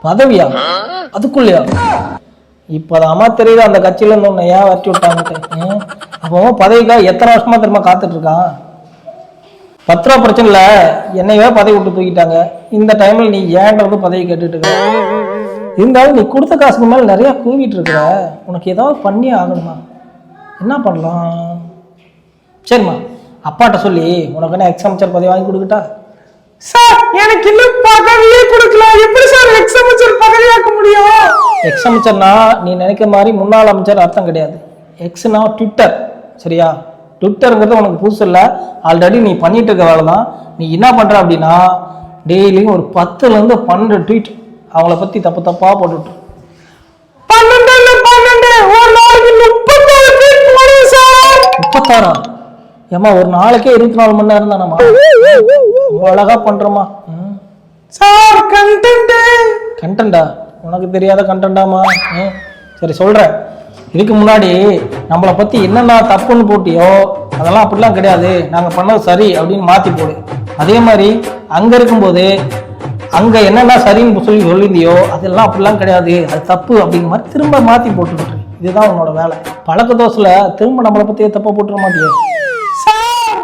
பதவியா? அதுக்குள்ளயா? இப்போதாம்மா தெரியுது அந்த கட்சியில இருந்து உன்னை ஏன் வரட்டி விட்டாங்கட்டு. அப்போ பதவிக்காக எத்தனை வருஷமா திரும்ப காத்துட்டு இருக்கான். 10 ரூபா பிரச்சனை இல்லை, என்னையவே பதவி விட்டு தூக்கிட்டாங்க. இந்த டைம்ல நீ ஏன்றது பதவி கேட்டுட்டு இருக்க. இருந்தாலும் நீ கொடுத்த காசுக்கு மேல நிறைய கூவிட்டு இருக்கிற. உனக்கு ஏதாவது பண்ணியே ஆகணுமா? என்ன பண்ணலாம்? சரிம்மா, அப்பாட்ட சொல்லி உனக்கு என்ன எக்ஸாமிச்சர் பதவி வாங்கி கொடுக்கட்டா? சார் எனக்கு இன்னும் பதவியே கொடுக்கல, எப்படி சார் எக்ஸாமிச்சர் பதவியாக்க முடியும்? எக்ஸாமிச்சர்னா நீ நினைக்கிற மாதிரி முன்னாள் அமைச்சர் அர்த்தம் கிடையாது. எக்ஸ்னா ட்விட்டர், சரியா? ட்விட்டருங்கிறது உனக்கு புதுசு இல்லை, ஆல்ரெடி நீ பண்ணிட்டு இருக்க வேலை தான். நீ என்ன பண்ற அப்படின்னா டெய்லியும் ஒரு 10ல இருந்து 12 ட்வீட் அவங்கள பத்தி தப்பு தப்பா போட்டுட்டு 12 ஒரு நாளைக்கு 36 ட்வீட் போடுங்க சார். 36? ஏமா ஒரு நாளைக்கே 24 மணி நேரம் தானம்மா. அழகா பண்றோமா சார்? கண்டென்ட்டா? உனக்கு தெரியாத கண்டென்ட்டாமா? சரி சொல்றேன். இதுக்கு முன்னாடி நம்மளை பத்தி என்னென்ன தப்புன்னு போட்டியோ அதெல்லாம் அப்படிலாம் கிடையாது, நாங்க பண்ணது சரி அப்படின்னு மாத்தி போடு. அதே மாதிரி அங்க இருக்கும்போது அங்க என்னென்ன சரின்னு சொல்லியிருந்தியோ அதெல்லாம் அப்படிலாம் கிடையாது, அது தப்பு அப்படிங்கிற மாதிரி திரும்ப மாத்தி போட்டுக்கிட்டு. இதுதான் உன்னோட வேலை. பழக்க தோசையில திரும்ப நம்மளை பத்தியே தப்பா போட்டுற மாட்டியே. சார்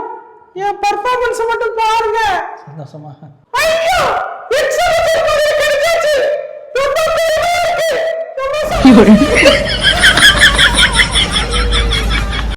என் பெர்ஃபார்மன்ஸ் மட்டும் பாருங்க. சந்தோஷமா? ஐயோ எக்ஸாமிச்சர் பதவி கிடைச்சாச்சு. ரொம்ப பெருமையா இருக்கு.